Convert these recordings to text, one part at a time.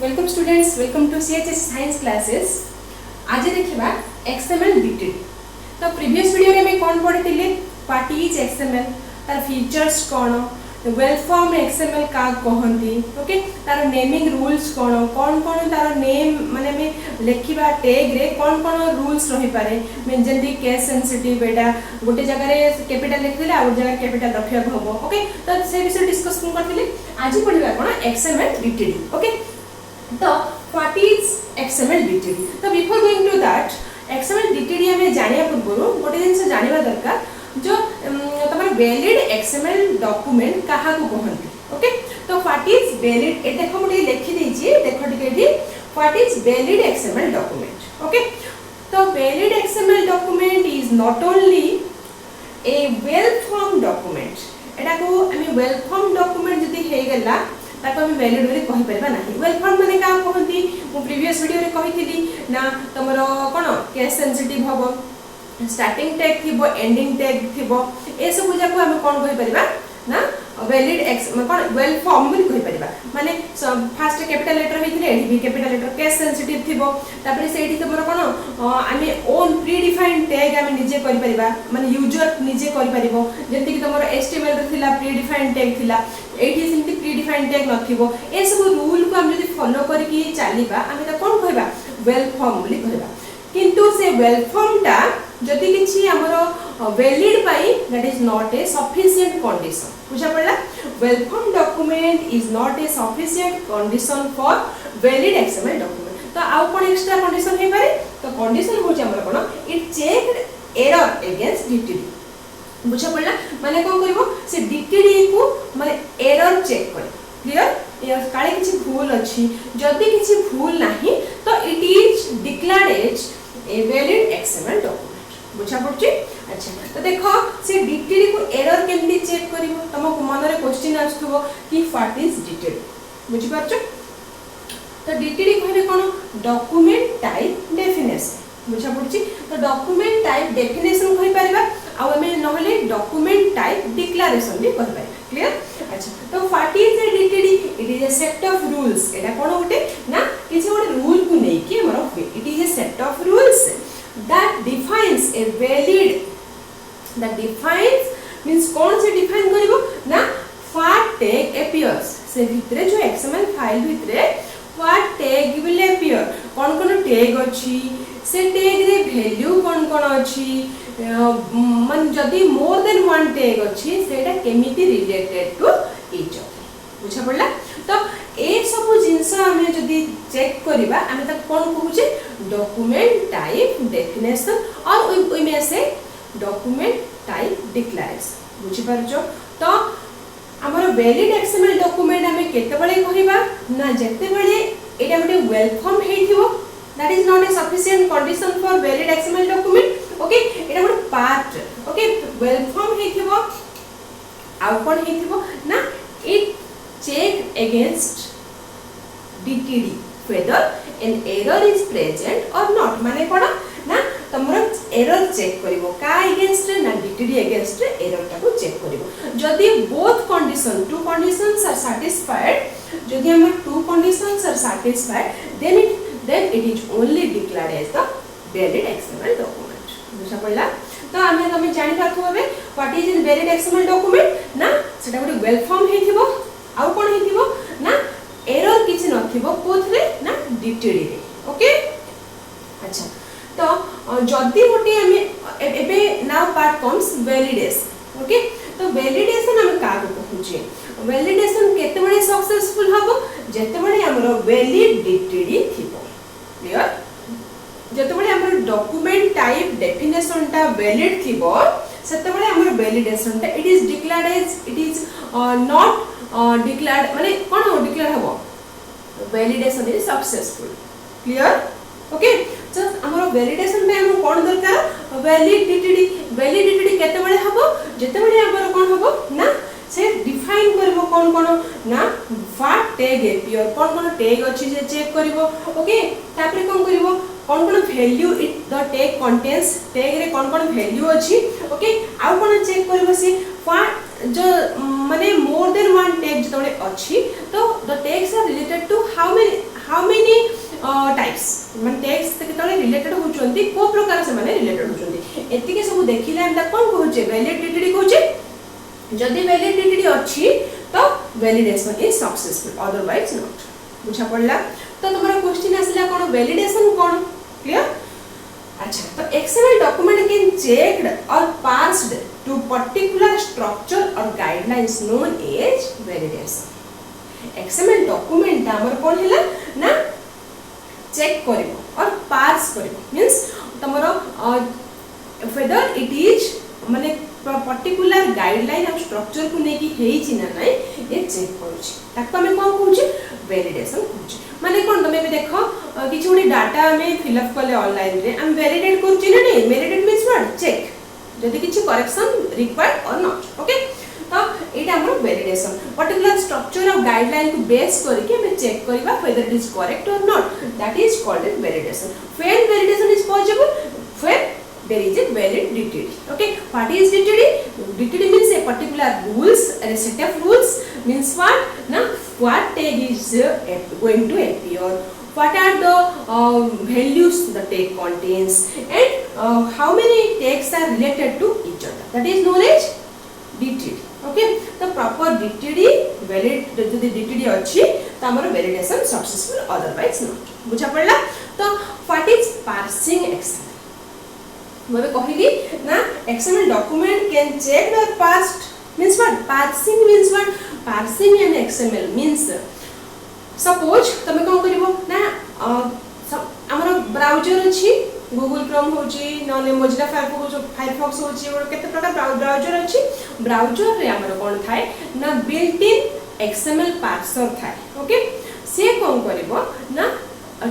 Welcome students, welcome to CHS science classes. आज देखिबा XML detail. तो प्रीवियस वीडियो रे मैं कोन पढितिले व्हाट इज एक्सएमएल, तार फीचर्स कोन, वेल फॉर्म एक्सएमएल का कहंती, ओके, तार नेमिंग रूल्स कोन कोन कोन तार नेम माने में लेखिबा टैग रे कोन कोन रूल्स रही पारे। मैं जल्दी केस सेंसिटिव एटा गोटे जगह रे कैपिटल लिख देले आ गोटे जगह कैपिटल रखिया हबो, ओके। तो से विषय डिस्कस करथिले। आज पढिबा कोन एक्सएमएल डिटेल, ओके। तो what is XML DTD? तो before going to that XML DTD हमें जानिया पूर्व गोटे जिनसे जानिबा दरकार जो तमर वैलिड XML डॉक्यूमेंट कहा को कहंती, ओके। तो what is valid ए देखो मुझे लिखि देछि, देखो टिके what is valid XML document, okay. तो valid XML document is not only a well formed document, एटा को हमें well formed document जदी हे गेला ताको हम वैलिड बोली कहि परबा नाही। वेल फॉर्म माने का कहंती, मु प्रीवियस वीडियो रे कहिथिली ना तमरो कोन केस सेंसिटिव हबो, स्टार्टिंग टैग थिबो, एंडिंग टैग थिबो, ए सब जाको हम कोन कहि परबा ना वैलिड एक्स कोन वेल फॉर्म बोली कहि परबा। माने फर्स्ट कैपिटल लेटर हेथिले एडी भी कैपिटल लेटर केस सेंसिटिव थिबो, तापरे सेठी तमरो कोन आमे ओन प्री डिफाइंड टैग आमे निजे करि परबा, माने यूजर निजे करि परबो। जेंति कि तमरो एचटीएमएल रे थिला प्री डिफाइंड टैग थिला, एठी सिंती प्री डिफाइंड टैग नथिबो। ए सब रूल को हम जदी फॉलो करके चलीबा आमे त कोन कहबा वेल फॉर्म बोली कहबा। किंतु से वेल फॉर्म ता जदी किछि हमरो valid pi that is not a sufficient condition. बुझा पड़ला? Well form document is not a sufficient condition for valid XML document. तो आउ कोन एक्स्ट्रा कंडीशन हे पारे? तो कंडीशन होछ हमरो कोन it checked error against DTD. बुझा पड़ला? माने कोन करबो से डीटीडी को माने एरर चेक कर। क्लियर? या काले किछि भूल अछि, जदी किछि भूल नाही तो it is declared as a valid XML document. बुझा पड़छि? अच्छा, तो देखो से डीटीडी को एरर केमती चेक करिवो। तमको मन रे क्वेश्चन आछथबो कि व्हाट इज डीटीडी। बुझि पाछो? तो डीटीडी कहले कोन डॉक्यूमेंट टाइप डेफिनेशन। बुझा पड़छि? तो डॉक्यूमेंट टाइप डेफिनेशन कहि परबा आ हमें नहले डॉक्यूमेंट टाइप डिक्लेरेशन भी कहि परबा। क्लियर? अच्छा, तो what is a DTD? It is A set of rules. एटा कोन होटे ना किछि गोटे रूल को नै कि हमर it is A set of rules that defines a valid that defines means कौन से डिफाइन करिवो ना what tag appears से भितरे जो XML फाइल भितरे what tag will appear कौन कौन टैग अछि से टैग रे वैल्यू कौन कौन अछि मन जदी मोर देन वन टैग अछि सेटा केमिति रिलेटेड टू ईच अदर। बुझा पड़ला? तो ए सब जिंस हमें जदी चेक करिबा हमें त कोन कहूचे डॉक्यूमेंट टाइप डेफिनेशन और ओइ में से डॉक्यूमेंट टाइप डिक्लेरेशन। बुझि परजो? तो हमर वैलिड एक्सएमएल डॉक्यूमेंट हमें केते बळे कहिबा ना जेते बळे एटा गोटे वेल फॉर्म हेथिबो that is not a sufficient condition for valid XML document, okay. एटा गोटे पार्ट, ओके, वेल फॉर्म हेथिबो आ कोन हेथिबो ना it check against DTD whether an error is present or not। माने कोन ना तमरो एरर चेक करिवो का अगेंस्ट ना DTD अगेंस्ट एरर टाको चेक करिवो। जदी both condition two conditions are satisfied, जदी हम two conditions are satisfied then it is only declared as the valid XML document। बुझा पड़ला? तो हमें हमें जानि पाथो हबे what is in valid XML document ना सेटा गोटे वेल फॉर्म हेथिबो आउ कोन हेथिबो ना एरर किछि नथिबो कोथरे ना डीटीडी रे, ओके। अच्छा, तो जदी गोटे हमें एबे now part comes validation, okay. तो वैलिडेशन हम का को कहूचे वैलिडेशन केते बडे सक्सेसफुल हबो जेते बडे हमरो वैलिड डीटीडी थिबो। क्लियर? जेते बडे हमर डॉक्यूमेंट टाइप डेफिनेशन टा वैलिड थिबो सेते बडे हमर वैलिडेशन टा it is declared as it is not declared माने कोन डिक्लेयर हबो validation is successful. Clear? Okay. तो हमर वैलिडेशन में हम कोन दरकार वैलिड डीटीडी केते बळे हबो जेते बळे हमर कोन हबो ना से डिफाइन करबो कोन कोन ना व्हाट टैग अपीयर कोन कोन टैग अछि जे चेक करबो, ओके। तापरे कोन करबो कोन कोन value it the tag contains tag रे कोन कोन वैल्यू अछि, ओके। आउ कोन चेक करबो से व्हाट जो माने मोर देन वन टैग जतबे अछि तो the tags are related to how how many types माने टेक्स्ट केतले रिलेटेड होचंती को प्रकार से माने रिलेटेड होचंती एतिके सब देखिले हम कोन कहूचे वैलिडिटी कहूचे जदि वैलिडिटी अछि तो validation is successful otherwise not बुझा पड़ला तो तुम्हारा क्वेश्चन आसला कोन वैलिडेशन कोन क्लियर अच्छा तो XML document can checked or parsed to particular structure or guidelines known as validation XML document हमर कोन हैला ना चेक करिवो और पार्स करिवो मींस तमरो whether it is माने पर्टिकुलर गाइडलाइन और स्ट्रक्चर को नेकी हेछि ना नै ये चेक करूछि ताको हम कोन कहूछि वैलिडेशन कहूछि माने कोन तमे भी देखो किछि उडी डाटा हमें फिल अप करले ऑनलाइन रे हम वैलिडेट करछि ना नै वैलिडेट मींस व्हाट चेक जदि किछि करेक्शन रिक्वायर्ड और नॉट ओके तो एटा हमर वैलिडेशन पर्टिकुलर स्ट्रक्चर और गाइडलाइन को बेस करके हम चेक करबा whether it is correct or not that is called as validation when validation is possible when there is a valid DTD okay what is DTD DTD means a particular rules a set of rules means what na what tag is going to appear what are the values the tag contains and how many tags are related to each other that is known as DTD okay the proper DTD valid जदि DTD अछि त हमर validation successful otherwise not बुझा पड़ला तो what is parsing XML मैं कहली ना XML document can check or parsed means what parsing means what parsing an XML means suppose तमे कोन करिवो ना हमर ब्राउजर अछि Google Chrome होची नले Mozilla Firefox होची और केते प्रकार ब्राउजर अछि ब्राउजर रे हमर कोन थाए ना बिल्ट इन XML parser थाए ओके से कोन करिवो ना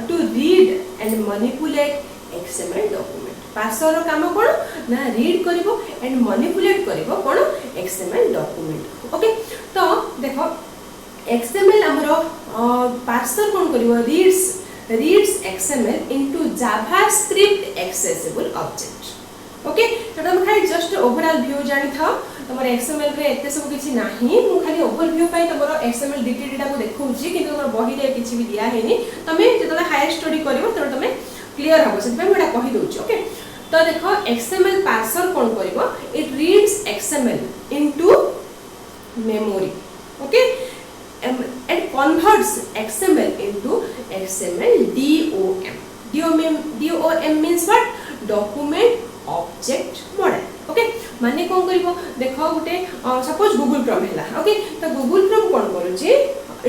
to read and manipulate XML document parser काम कोन ना रीड करिवो एंड मैनिपुलेट करिवो कोन XML डॉक्यूमेंट ओके तो देखो XML हमरो पार्सर कोन करिवो reads XML into JavaScript accessible object okay तो हम खाली जस्ट ओवरऑल व्यू जानि था तमर XML रे एते सब किछि नाही मु खाली ओवरव्यू पाई तमरो XML DTD टा को देखौची कि तमर बही रे किछि भी दिया हेनी तमे जतले हायर स्टडी करिवो त तमे क्लियर हबो सेते मेडा कहि दोछि ओके तो देखो XML पार्सर कोन करिवो it reads XML into memory okay and converts XML into XML DOM means what document object model okay माने कोन करिवो देखो गुटे सपोज Google Chrome हैला ओके तो Google Chrome कोन करूची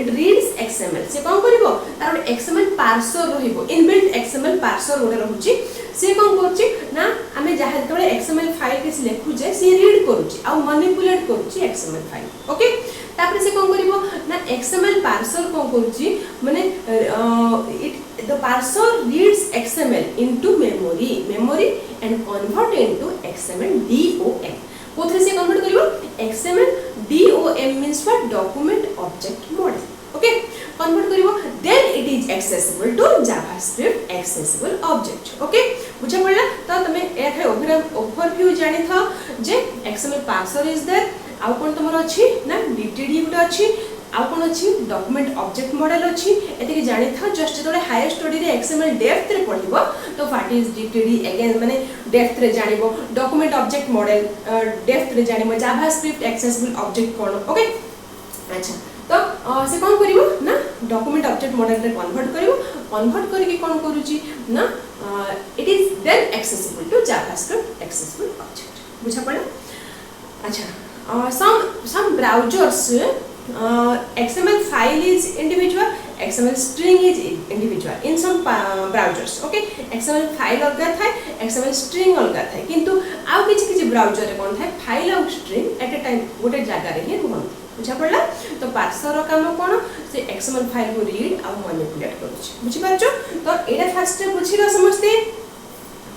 it reads XML से कोन करिवो तार XML पार्सर रहिबो इनबिल्ट XML पार्सर ओडे रहूची से कोन करची ना हमें जहा तळे XML फाइल के लिखु जे से रीड करूची आ मैनिपुलेट करूची XML फाइल ओके तापर से कोन करिवो ना XML पार्सर कोन करूची माने it the parser reads XML into memory and convert into XML DOM कोथरे से कन्वर्ट करिवो XML DOM means what document object model okay convert करिवो then it is accessible to JavaScript accessible object okay बुझा पड़ला तो तमे एथे overview जानि था जे XML पार्सर इज देयर आ कोन तमरो अछि ना DTD गुटा अछि आ कोन अछि डॉक्यूमेंट ऑब्जेक्ट मॉडल अछि एते के जानि था जस्ट जतले हायर स्टडी रे XML डेप्थ रे पढिबो तो व्हाट इज DTD अगेन माने डेप्थ रे जानिबो डॉक्यूमेंट ऑब्जेक्ट मॉडल डेप्थ रे जानिबो जावास्क्रिप्ट एक्सेसिबल ऑब्जेक्ट कोन ओके अच्छा तो से कोन करिवो ना डॉक्यूमेंट ऑब्जेक्ट मॉडल रे कन्वर्ट करके कोन करूची ना it is then accessible to JavaScript accessible object बुझा पड़ा अच्छा some browsers XML file is individual XML string is individual in some browsers okay XML file अलगा थाए XML string अलगा थाए किंतु आउ किछि ब्राउजर रे कोन थाए फाइल और स्ट्रिंग एट अ टाइम गोटे जागा रे ही रहन बुझा पड़ला तो पार्सर काम कोन से XML फाइल को रीड और मैनिपुलेट करूछि बुझि पारछो तो एटा फास्ट बुझिलो समझते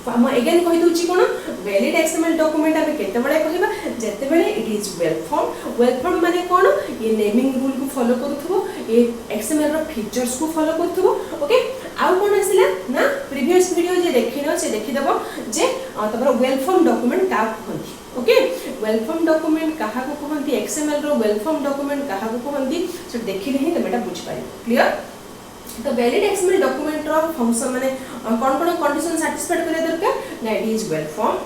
हम अगेन कहि दोछि कोन वैलिड XML डॉक्यूमेंट आबे केते बळे कहिबा जते बळे इट इज वेल फॉर्म माने कोन ये नेमिंग रूल को फॉलो करथबो ये XML रो फीचर्स को फॉलो करथबो ओके आउ कोन आसिला ना प्रीवियस वीडियो जे देखिनो से देखि देबो जे तबर वेल फॉर्म डॉक्यूमेंट का कहंती ओके वेल फॉर्म डॉक्यूमेंट कहा को कहंती XML रो वेल फॉर्म डॉक्यूमेंट कहा को कहंती से देखिले ही तमेटा बुझ पाइ क्लियर तो वैलिड एक्सएमएल डॉक्यूमेंट रो फंक्शन माने कोन कोन कंडीशन सैटिस्फाइड करे दरकार ना it is well form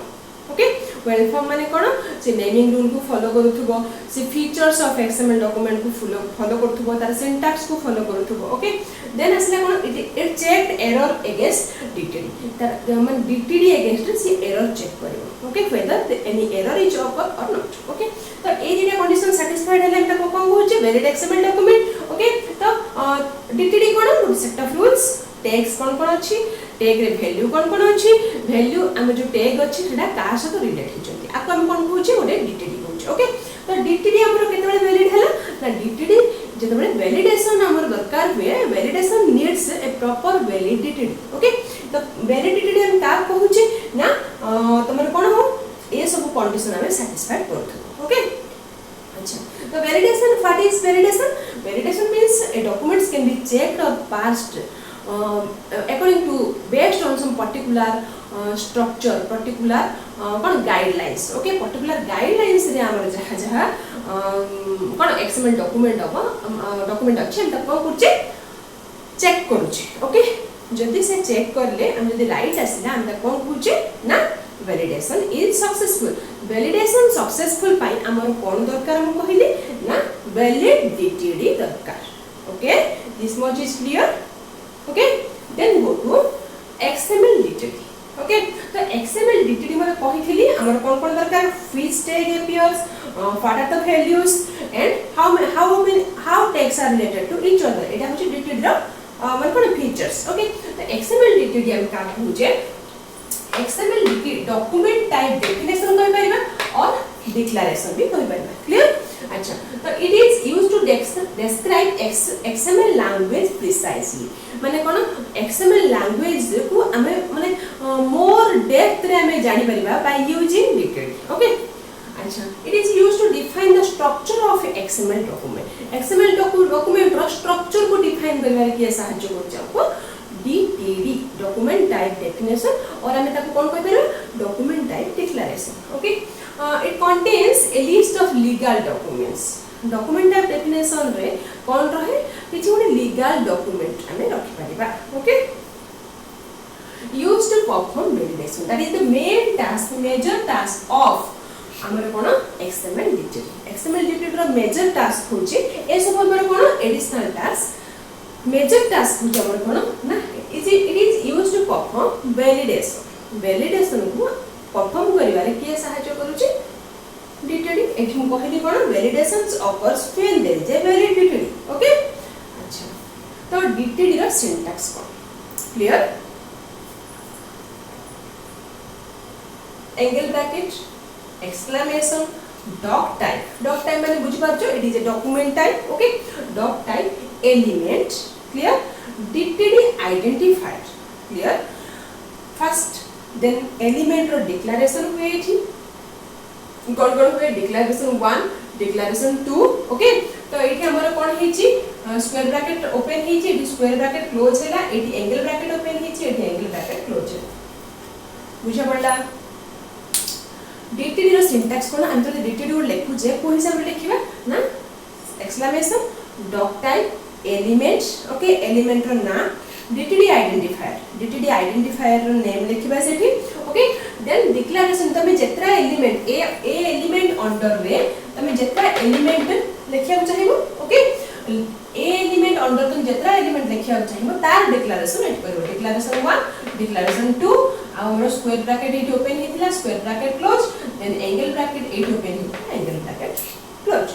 okay well form माने कोन से नेमिंग रूल को फॉलो करूथबो से फीचर्स ऑफ एक्सएमएल डॉक्यूमेंट को फॉलो करूथबो तार सिंटैक्स को फॉलो करूथबो ओके देन असला कोन it checked error against DTD तार मन डीटीडी अगेंस्ट से एरर चेक करिवो okay whether any error is occur or not okay तो ए दिना कंडीशन सैटिस्फाइड हले हम कोन कहूचे वैलिड एक्सएमएल डॉक्यूमेंट ओके तो डीटीडी कोन सेट ऑफ रूल्स टैग्स कोन अछि टैग रे वैल्यू कोन अछि वैल्यू हम जो टैग अछि सेटा का साथ रिलेट हिचंती आको हम कोन कहूचे ओडे डीटीडी कहूचे ओके तो डीटीडी हमरो केतेबेले वैलिड हला ना डीटीडी जेतेबेले वैलिडेशन हमर दरकार हुए validation needs a proper validity okay तो वैलिडिटी हम का कहूचे ना तमर कोन हो ए सब कंडीशन हमें सैटिस्फाइड करथो ओके अच्छा तो validation what is validation means A documents can be checked और passed according to based on some particular structure particular guidelines okay particular guidelines रे हमर जहा जहा कोन एक्सएमएल डॉक्यूमेंट अछि हम त कोन करछे चेक करछे ओके जदी से चेक करले हम जदी राइट आसिला हम त कोन करछे ना validation is successful पाई हमर कोन दरकार हम कहिली ना validity दरकार okay this much is clear okay then go to xml dtd okay तो xml dtd माने कहिथिली हमर कोन दरकार which tag appears what are the values and how tags are related to each other एटा होची dtd रो माने कोन features okay तो xml dtd हम का होचे XML डॉक्यूमेंट टाइप डेफिनेशन कहि परिबा और डिक्लेरेशन भी कहि परिबा क्लियर अच्छा तो it is used to describe XML language precisely माने कोन XML लैंग्वेज को हमें माने मोर डेप्थ रे हमें जानि परिबा बाय यूजिंग डिटेल ओके अच्छा it is used to define the structure of XML document XML document रो स्ट्रक्चर को डिफाइन करबार के सहायता करछ आपको DTD डॉक्यूमेंट टाइप डेफिनेशन और हमें ताको कोन कहै परबा document type declaration okay it contains a list of legal documents document type definition रे कोन रहे किछि ओने लीगल डॉक्यूमेंट हमें रखि परिबा okay used to perform validation that is the main task major task of हमर कोन XML DTD रो मेजर टास्क होची ए सब हमर कोन एडिशनल टास्क मेजर टास्क होची हमर कोन ना it is used to perform validation को परफॉर्म करिवारे के सहायता करूची DTD एठी हम कहली कोन validations occurs when there is a valid DTD okay अच्छा तो DTD रो सिंटैक्स कोन clear angle bracket exclamation doc type माने बुझ पाछो it is a document type okay doc type element clear DTD identifier clear first then element or declaration हुए थी कोन हुए declaration 1 declaration 2 ओके तो एठी हमर कोन हिची स्क्वायर ब्रैकेट ओपन हिची एठी स्क्वायर ब्रैकेट क्लोज हैला एठी एंगल ब्रैकेट ओपन हिची एठी एंगल ब्रैकेट क्लोज है बुझा पड़ला DTD रो सिंटैक्स कोन हम तो DTD को लिखु जे को हिसाब रे लिखिबा ना exclamation doc type element okay element रो ना DTD आइडेंटिफायर रो नेम लिखिबा सेठी ओके देन डिक्लेरेशन तमे जेत्रा एलिमेंट ए एलिमेंट अंडर रे तमे जेत्रा एलिमेंट लिखिया चाहिबो ओके ए एलिमेंट अंडर तुम जेत्रा एलिमेंट लिखिया चाहिबो तार डिक्लेरेशन एट करिवो डिक्लेरेशन 1 डिक्लेरेशन 2 आ हमर स्क्वायर ब्रैकेट एटी ओपन हितला square bracket close then angle bracket एटी ओपन हितला angle bracket close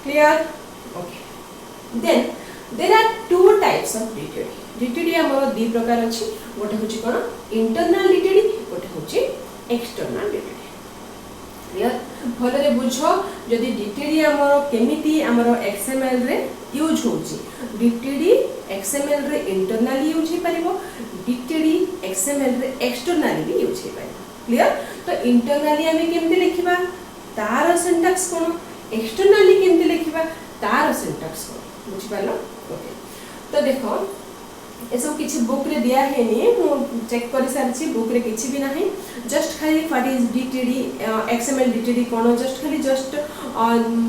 clear okay then there are two types of DTD हमर दि प्रकार अछि गोटे होछि कोन इंटरनल DTD गोटे होछि एक्सटर्नल DTD क्लियर भले रे बुझो जदी DTD हमर केमिति हमर XML रे यूज होछि DTD XML रे इंटरनली यूज हे परिबो DTD XML रे एक्सटर्नली भी यूज हे परिबो क्लियर तो इंटरनली हमें केमिति लिखिबा तार सिंटैक्स कोन एक्सटर्नली केमिति लिखिबा तार सिंटैक्स कोन बुझ पालो ओके तो देखो ए सब किसी बुक रे दिया है नहीं मु चेक कर सारी बुक रे किसी भी नहीं जस्ट खाली what is DTD XML DTD cone just खाली जस्ट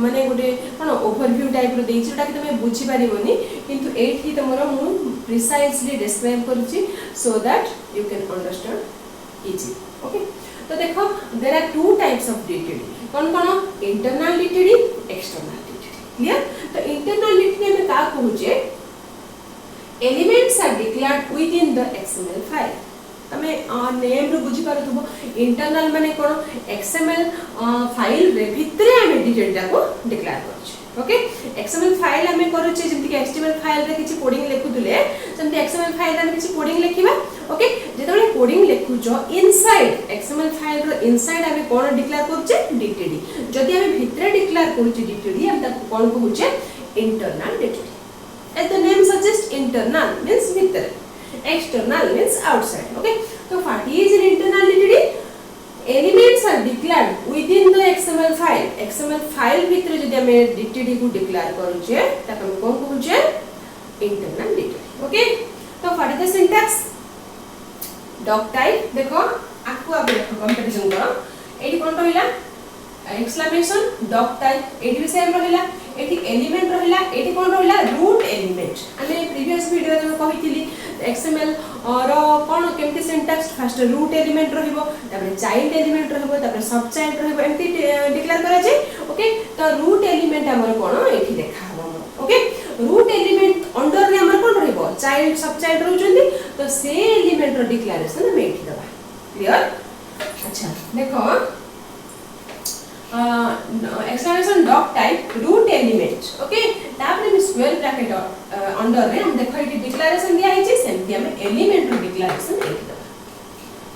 माने गोटे कोन ओवरव्यू टाइप रो देछि जोटा कि तमे बुझी परिबोनी किंतु एठी तमरो मु प्रिसाइजली डिस्क्राइब करछि so that you can understand easy okay. तो देखो there are two types of DTD कोन कोन internal DTD external DTD clear. तो इंटरनल डीटीडी में का कहूजे elements are declared within the XML file तमे नेम रो बुझी पारथबो इंटरनल माने कोन XML फाइल रे भितरे हम डीटेल को डिक्लेयर करछ ओके। XML फाइल हम करूछ जेमति कि HTML फाइल रे किछि कोडिंग लेखुदुले जेमति XML फाइल रे किछि कोडिंग लेखिबा ओके। जेतबे कोडिंग लेखुजो इनसाइड XML फाइल रो इनसाइड हम कोन डिक्लेयर करछ डीटीडी जदि हम भितरे डिक्लेयर करछ डीटीडी हम ताको कोन कहूछ internal DTD. As the name suggests, internal means bhitar, external means outside. Okay. So what is an internal DTD? Elements are declared within the XML file. XML file bhitar जदि हमें DTD को declare करूचे, तब हम कौन कहूचे internal DTD. Okay. तो what is the syntax? Doc type देखो आपको आप देखो comparison करो. एडी कौन रहिला? Exclamation doc type एडी भी सेम रहिला. एठी एलिमेंट रहिला एठी कोन रहिला रूट एलिमेंट हमें प्रीवियस वीडियो रे कहितली एक्सएमएल और कोन केमति सिंटैक्स फर्स्ट रूट एलिमेंट रहिबो तापर चाइल्ड एलिमेंट रहिबो तापर सब चाइल्ड रहिबो एमति डिक्लेयर करा जे ओके। तो रूट एलिमेंट हमर कोन एठी देखा हबो ओके। रूट एलिमेंट अंडर रे हमर कोन रहिबो चाइल्ड सब चाइल्ड रहउचंदी तो से एलिमेंट रो डिक्लेरेशन हम एठी दबा क्लियर। अच्छा देखो exclamation doc type root element okay तापर में स्क्वायर ब्रैकेट अंडर रे हम देखो ये डिक्लेरेशन दिया है जे सेमति हम एलिमेंट रो डिक्लेरेशन लिख दबा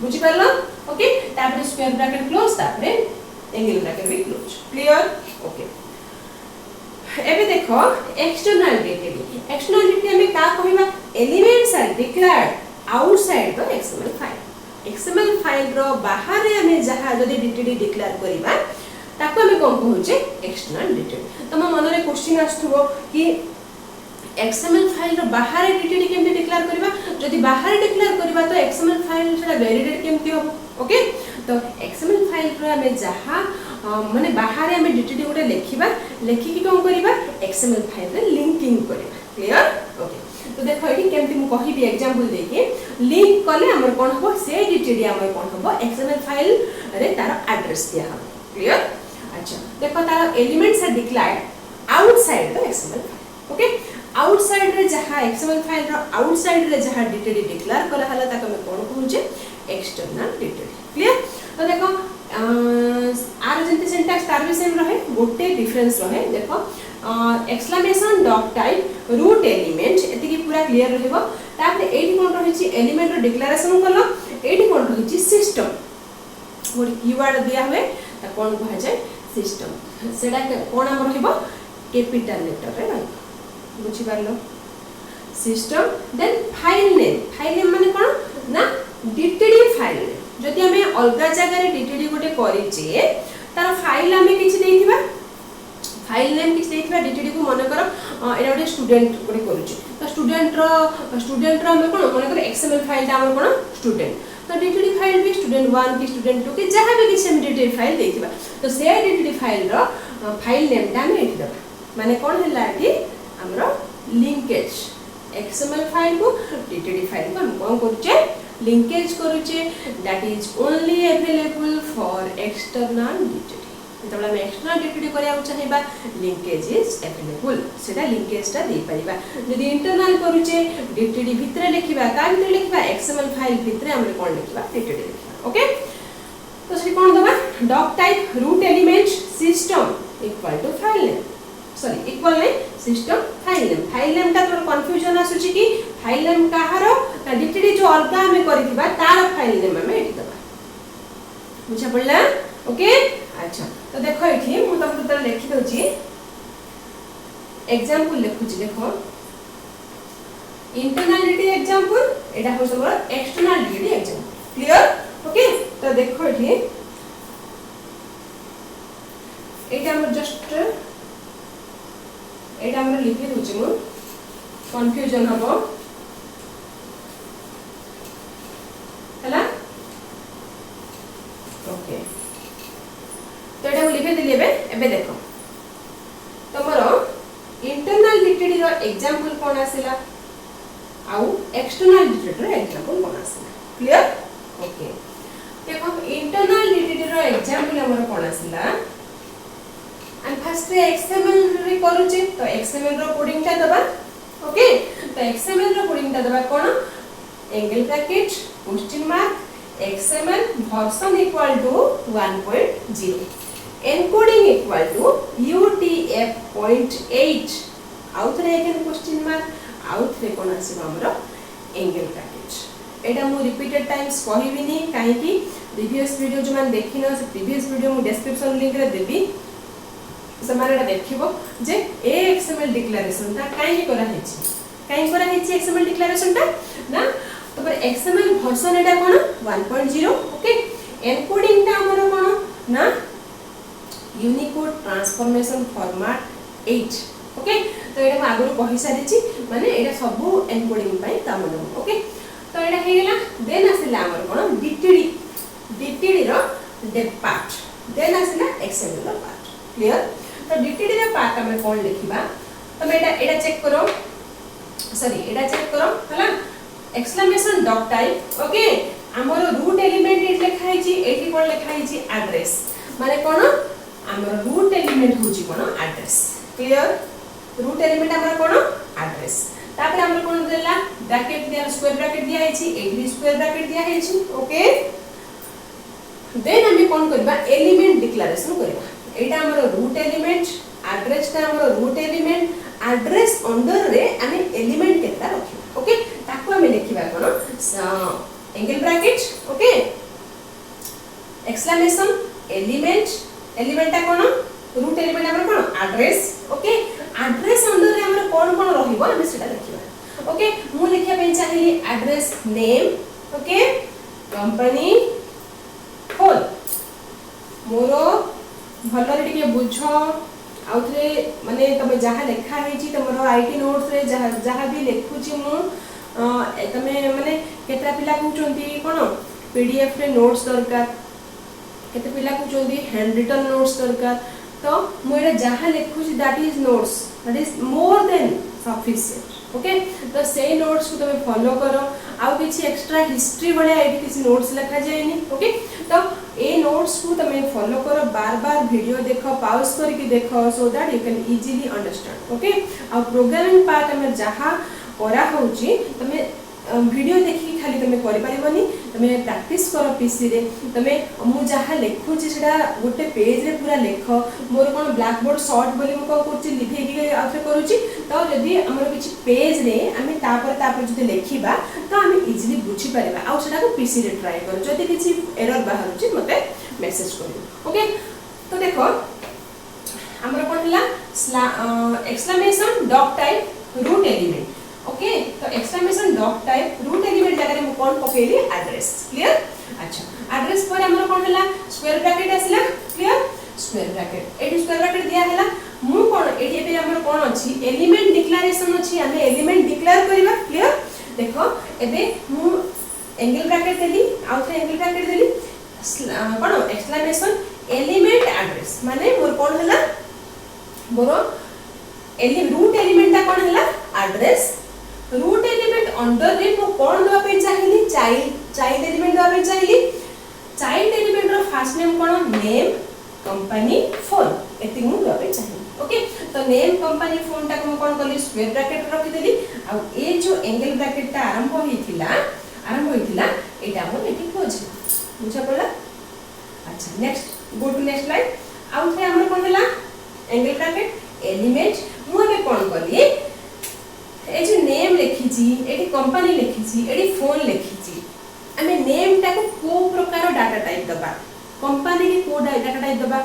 बुझी परलो ओके। तापर स्क्वायर ब्रैकेट क्लोज तापर एंगल ब्रैकेट भी क्लोज क्लियर ओके। एबे देखो एक्सटर्नल डीटीडी में का कहिबा elements are declared outside the XML file रो बाहर रे हमें जहां जदी डीटीडी डिक्लेयर करिबा ताको हमें कोन कहूचे एक्सटर्नल डीटीडी। तम मन रे क्वेश्चन आस्थुबो कि एक्सएमएल फाइल रो बाहर डीटीडी केमते डिक्लेयर करबा जदी बाहर डिक्लेयर करबा तो एक्सएमएल फाइल सेटा वैलिडेट केमते हो ओके। तो एक्सएमएल फाइल रो हमें जहां माने बाहर हमें डीटीडी गोटे लेखिबा लेखि कि कोन करबा एक्सएमएल फाइल रे लिंकिंग करबा क्लियर ओके। तो देखो एठी केमते मु कहिबी एग्जांपल देके लिंक कले हमर कोन हो से डीटीडी हमर कोन हो एक्सएमएल फाइल रे तार एड्रेस दिया हो क्लियर। अच्छा देखो तार elements are declared outside the XML file okay. Outside रे जहां एक्सएमएल फाइल रो आउटसाइड रे जहां डीटीडी डिक्लेयर करा हला ताको हम कोन कहूचे एक्सटर्नल डीटीडी क्लियर। तो देखो आर जेंति सिंटैक्स तार भी सेम रहे गोटे डिफरेंस रहे देखो exclamation doc type root element एति की पूरा क्लियर रहबो। तापर एठी कोन रहिछि एलिमेंट रो डिक्लेरेशन कलो एठी कोन रहिछि सिस्टम गोटे कीवर्ड दिया हुए ता कोन कहा जाय सिस्टम सेडा कोन हम रहबो कैपिटल लेटर रे रहबो बुझि पारलो सिस्टम। देन फाइल नेम माने कोन ना डीटीडी फाइल जदि हमें अलगा जगह रे डीटीडी गोटे करिचे तार फाइल हमें किछि देथिबा फाइल नेम किछि देथिबा डीटीडी को मन करो एटा गोटे स्टूडेंट गोटे करूचे तो स्टूडेंट रो हमें कोन मन करो एक्सएमएल फाइल ता हमर कोन स्टूडेंट तो डीटीडी फाइल भी स्टूडेंट 1 की स्टूडेंट 2 के जहां भी किछि हम डीटीडी फाइल देथिबा तो से डीटीडी फाइल रो फाइल नेम ता हम एठी दबा माने कोन हला एठी हमरो लिंकेज एक्सएमएल फाइल को डीटीडी फाइल को हम कोन करूचे लिंकेज करूचे that is only available for external DTD. तब हम एक्सटर्नल डीटीडी करिया चाहिबा लिंकेज इज अवेलेबल सेटा लिंकेज ता दे परिबा। यदि इंटरनल करूचे डीटीडी भितरे लिखिबा का भितरे लिखिबा एक्सएमएल फाइल भितरे हम कोन लिखिबा डीटीडी लिखिबा ओके। तो से कोन दबा doc type root element system equal to file name sorry equal ने सिस्टम फाइल नेम ता तोर कंफ्यूजन आसुची कि फाइल नेम काहारो ना डीटीडी जो अलगा हमें करिथिबा तार फाइल नेम हमें एठी दबा बुझा पड़ला ओके। अच्छा तो देखो एठी मु तुमको तो लिखि दोची एग्जांपल लिखुची देखो इंटरनल डीटीडी एग्जांपल एटा हो सब external DTD example clear okay. तो देखो एठी एटा हम जस्ट एटा हम लिखि दोची मु कंफ्यूजन हबो एग्जांपल कोन आसिला आउ एक्सटर्नल डिटेक्टर एग्जांपल कोन आसिला क्लियर ओके देखो इंटरनल डिटेक्टर एग्जांपल हमर कोन आसिला एंड फर्स्ट रे एक्सएमएल रे करूची तो एक्सएमएल रो कोडिंग ता दबा ओके तो एक्सएमएल रो कोडिंग ता दबा कोन angle bracket question mark XML version equal to 1.0 encoding equal to UTF-8 आउ थरे एगेन क्वेश्चन मार्क आउ थरे कोन आसी हमरो एंगल ब्रैकेट एटा मु रिपीटेड टाइम्स कहिबिनी काहे कि प्रीवियस वीडियो जो मान देखिनो से प्रीवियस वीडियो मु डिस्क्रिप्शन लिंक रे देबी समानटा देखिबो जे ए एक्सएमएल डिक्लेरेशन ता काहे करा हेछि एक्सएमएल डिक्लेरेशन ता ना तो पर एक्सएमएल वर्जन एटा कोन 1.0 ओके एन्कोडिंग ता हमरो कोन ना यूनिकोड ट्रांसफॉर्मेशन फॉर्मेट 8 ओके तो एटा हम आगु कहि सारिछि माने एटा सब एन्कोडिंग पई काम दम ओके तो एटा हे गेला देन आसिला हमर कोन डीटीडी रो डेप पार्ट देन आसिला एक्सएमएल रो पार्ट क्लियर तो डीटीडी रो पार्ट हम कोन लिखिबा तो एटा चेक करो सॉरी एटा चेक करो हला एक्सक्लेमेशन डॉट टाइप ओके हमर रूट एलिमेंट एट लिखा है जी एटी कोन लिखा है जी एड्रेस माने कोन हमर रूट एलिमेंट होची कोन एड्रेस क्लियर रूट एलिमेंट हमर कोन एड्रेस तापर हमर कोन देला ब्रैकेट दिया स्क्वायर ब्रैकेट दिया है जी एटी स्क्वायर ब्रैकेट दिया है जी ओके देन हम कोन करबा एलिमेंट डिक्लेरेशन करबा एटा हमर रूट एलिमेंट एड्रेस ता हमर रूट एलिमेंट एड्रेस अंडर रे आमे एलिमेंट केता रखिबा ओके ताको हम लिखिबा कोन angle bracket okay exclamation element ता कोन रूट एलिमेंट हमर कोन एड्रेस ओके एड्रेस अंडर रे हमर कोन रहिबो हम सेटा लिखिबा ओके मु लिखिया पे चाहिए एड्रेस नेम ओके कंपनी होल मोरो भलरे टिके बुझो आउथरे माने तमे जहा लेखा है जी तमरो आईटी नोट्स रे जहा भी लेखुची मु तमे माने केतरा पिला कहउचंती कोन पीडीएफ रे नोट्स दरकार केते पिला कहउचंती हैंड रिटन नोट्स दरकार तो मु एटा जहा लेखुची that is notes that is more then sufficient okay तो से नोट्स को तमे फॉलो करो आउ किछि एक्स्ट्रा हिस्ट्री वाले आईडी किछि नोट्स लिखा जायनी ओके तो ए नोट्स को तमे फॉलो करो बार बार वीडियो देखो पॉज करके देखो so that you can easily understand okay आ प्रोग्रामिंग पार्ट में जहा करा होची तमे वीडियो देखि खाली तमे करि परिबनी तमे प्रैक्टिस करो पीसी रे तमे मु जहा लेखु छी सेटा गोटे पेज रे पूरा लेखो मोर कोन ब्लैक बोर्ड शॉर्ट बोली मु को करछि लिखै के आफे करूची तो यदि हमर किछि पेज रे आमे तापर जदि लेखिबा तो आमे इजीली बुझी परिबा आ सेटा को पीसी रे ट्राई करो जदि किछि एरर बाहर छी मते मेसेज करियो ओके तो देखो हमर कोन हला exclamation dot type root element okay तो exclamation dot type root element जगह में कोन पकेली एड्रेस क्लियर अच्छा एड्रेस पर हमर कोन हला स्क्वायर ब्रैकेट आसिला क्लियर स्क्वायर ब्रैकेट एटी स्क्वायर ब्रैकेट दिया हला मु कोन एटी पे हमर कोन अछि एलिमेंट डिक्लेरेशन अछि हमें एलिमेंट डिक्लेयर करबा क्लियर देखो एबे मु एंगल ब्रैकेट देली आउथरे एंगल ब्रैकेट देली कोन एक्सक्लेमेशन एलिमेंट एड्रेस माने मोर कोन हला मोर रूट एलिमेंट ता कोन हला एड्रेस रूट एलिमेंट अंडर रे मु कोन दबा पे चाहिली चाइल्ड एलिमेंट दबा पे चाहिली child element row first name कोन नेम कंपनी फोन एति मु दबा पे चाहिली ओके तो नेम कंपनी फोन ता को कोन करली स्क्वायर ब्रैकेट रखि देली आ ए जो एंगल ब्रैकेट ता आरंभ होइथिला एटा मु एति खोज बुझा पड़ला अच्छा next go to next line आउ थे हमर कोन हला एंगल ब्रैकेट एलिमेंट मु अबे कोन करली ए जो नेम लिखी छी एटी कंपनी लिखी छी एटी फोन लिखी छी हमें नेम टा को प्रकार डाटा टाइप दबा कंपनी के को डाटा टाइप दबा आ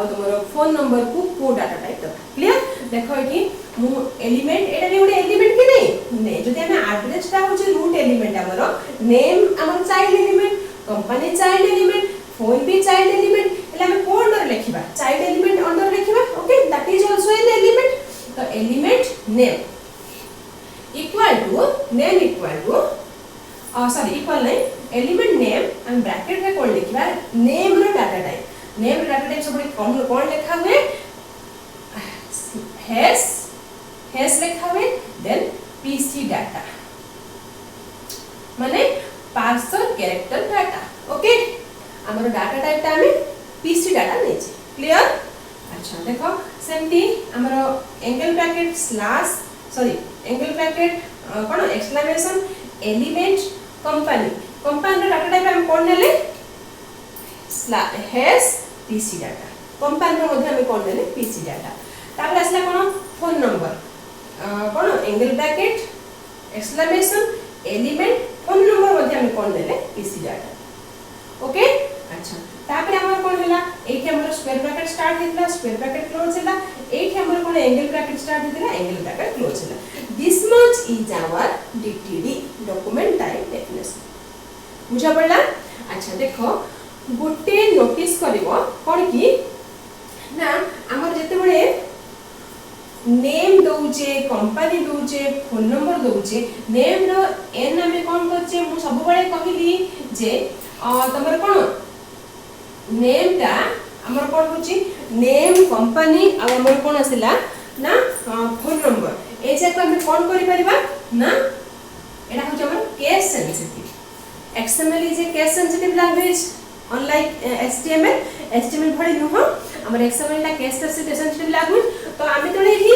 तमरो फोन नंबर को डाटा टाइप दबा क्लियर देखो एटी मु एलिमेंट एटा भी ओडे एलिमेंट के नहीं जदि हमें एड्रेस टा होचे रूट एलिमेंट हमरो नेम हमर child element company child element phone भी चाइल्ड एलिमेंट एला हमें को अंडर लिखिबा चाइल्ड एलिमेंट अंडर लिखिबा okay that is also an element तो element name equal to sorry equal नहीं एलिमेंट नेम हम ब्रैकेट में कोन लिखिबा नेम रो डाटा टाइप सब कोन लिखा हुए हैश लिखा हुए देन पीसी डाटा माने पार्सर कैरेक्टर डाटा ओके हमर डाटा टाइप ता हमें पीसी डाटा नै छै क्लियर अच्छा देखो सेमती हमर angle bracket slash sorry angle bracket कोन exclamation element company company data type हम कोन नेले हैश पीसी डाटा कंपनी मध्ये हम कोन नेले पीसी डाटा तापर असला कोन फोन नंबर कोन angle bracket exclamation element phone number मध्ये हम कोन नेले पीसी डाटा ओके अच्छा तापर हमर कोन हला एठी हमर स्क्वायर ब्रैकेट स्टार्ट हेतला स्क्वायर ब्रैकेट क्लोज हेला एठी हमर कोन एंगल ब्रैकेट स्टार्ट हेतला एंगल ब्रैकेट क्लोज हेला this much is our DTD document type definition बुझा पड़ला अच्छा देखो गोटे नोटिस करिवो कोन की ना हमर जते बळे नेम दोचे कंपनी दोचे फोन नंबर दोचे नेम रो एन हमें कोन करचे मु सब बळे कहिली जे तमर कोन नेम ता हमर कोन होची नेम कंपनी आ हमर कोन आसिला ना फोन नंबर ए जे को हम कोन करि परिबा ना एडा होची हमर case sensitive XML is a case sensitive language unlike HTML भଳି नुह हमर एक्सएमएल ला केस सेंसिटिव लैंग्वेज तो आमे तळे ही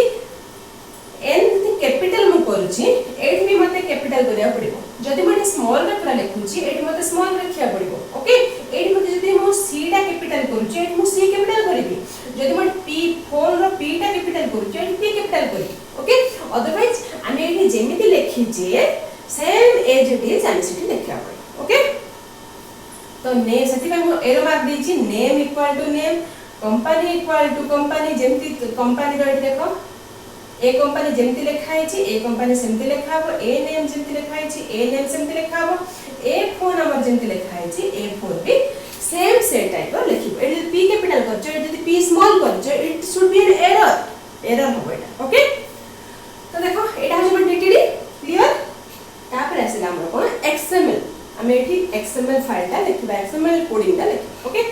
एन कैपिटल मु करूची एठी भी मते कैपिटल करिया पड़िबो जदी मते स्मॉल रे पूरा लिखुची एठी मते स्मॉल रखिया पड़िबो ओके एठी मते जदी मु सी टा कैपिटल करूची एठी मु सी कैपिटल करिबी जदी मते पी फोन रो पी टा कैपिटल करूची एठी पी कैपिटल करी ओके अदरवाइज आमे एठी जेमिति लिखी जे सेम एज इट इज आमे सेठी लिखिया पड़िबो ओके तो ने सेठी मु एरो मार्क देची name equal to name company equal to company जेमिति कंपनी रो देखो ए कंपनी जेमति लिखा है छि ए कंपनी सेमति लिखा हो ए नेम जेमति लिखा है छि ए नेम सेमति लिखा हो ए फोन नंबर जेमति लिखा है छि ए फोन भी सेम से टाइप रो लिखिबो एडी पी कैपिटल कर जो यदि पी स्मॉल कर जो it should be an error हो एटा ओके तो देखो एटा हम डीटीडी क्लियर तापर आसिला हमर कोन एक्सएमएल हम एठी एक्सएमएल फाइल ता लिखबा एक्सएमएल कोडिंग ता लिख ओके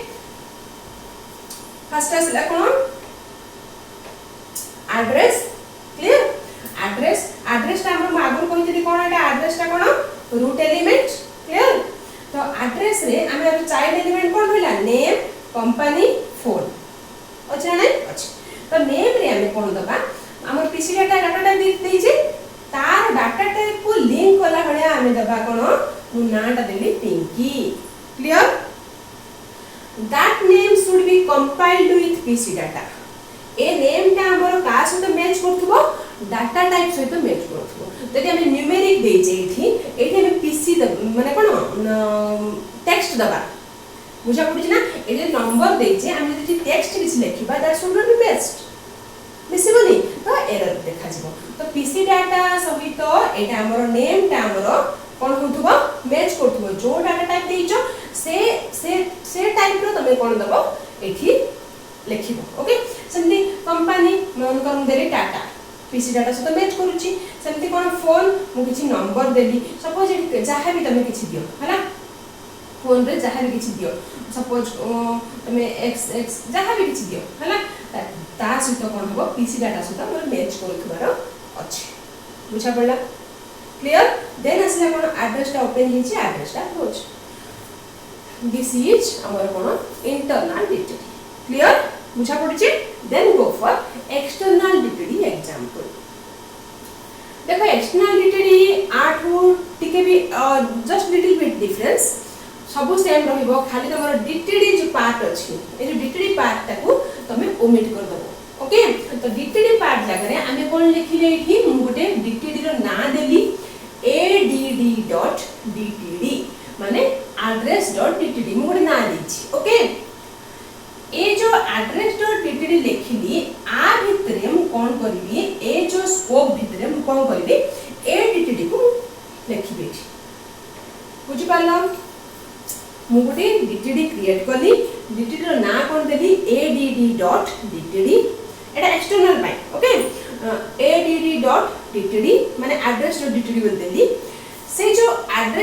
फर्स्ट आसिला कोन एड्रेस क्लियर एड्रेस ता हम आगु कहितली कोन एटा एड्रेस ता कोन रूट एलिमेंट क्लियर तो एड्रेस रे हम चाइल्ड एलिमेंट कोन होइला नेम कंपनी फोन अच्छा नै अच्छा तो नेम रे हम कोन दबा हमर पीसी डाटा टाइप देई जे तार डाटा टाइप को लिंक कला हळ्या हम दबा कोन मु नाटा देली पिंकी clear that name should be compiled with PC data ए नेम ता हमर का सहित मैच करथबो डाटा टाइप सहित मैच करथबो जदि हम न्यूमेरिक देई जे एठी हम पीसी माने कोन टेक्स्ट दबा बुझा पड़छ ना ए नंबर देई जे हम जदि टेक्स्ट किछ लिखिबा that should not be best मिसिबनी तो एरर देखा जिवो तो पीसी डाटा सहित एटा हमर नेम ता हमर कोन होथबो मैच करथबो जो डाटा टाइप देइछो से टाइप रो तमे कोन दबो एठी लिखिबो ओके सेमती कंपनी मन करम देली टाटा पीसी डाटा सहित मैच करूची सेमती कोन फोन मु किछि नंबर देली सपोज एठी जहा भी तमे किछि दियो हला फोन रे जहा भी किछि दियो सपोज तमे x जहा भी किछि दियो हला ता सहित कोन हबो पीसी डाटा सहित हमर मैच करथबार अछि बुझा पड़ला क्लियर देन असला कोन एड्रेस ता ओपन हिची एड्रेस ता क्लोज दिस इज हमर कोन इंटरनल डीटीडी क्लियर बुझा पड़छि then go for external DTD example देखो एक्सटर्नल डीटीडी आठो टिके भी जस्ट लिटिल बिट डिफरेंस सब सेम रहइबो खाली तमर डीटीडी जो पार्ट अछि ए जो डीटीडी पार्ट ताको तमे ओमिट कर दबो ओके तो डीटीडी पार्ट जगह रे आमे कोन लिखिले एठी मु गोटे डीटीडी रो ना देली add.dtd माने address.dtd मु गोटे ना देछि ओके ए जो address.dtd लिखिली आ भितरे मु कोन करबी ए जो स्कोप भितरे मु कोन करबी ए डीटीडी को लिखिबे बुझि पालो मु गोटे डीटीडी क्रिएट कली डीटीडी रो ना कोन देली add.dtd एटा एक्सटर्नल बाय ओके add.dtd माने address.dtd बोल देली से जो address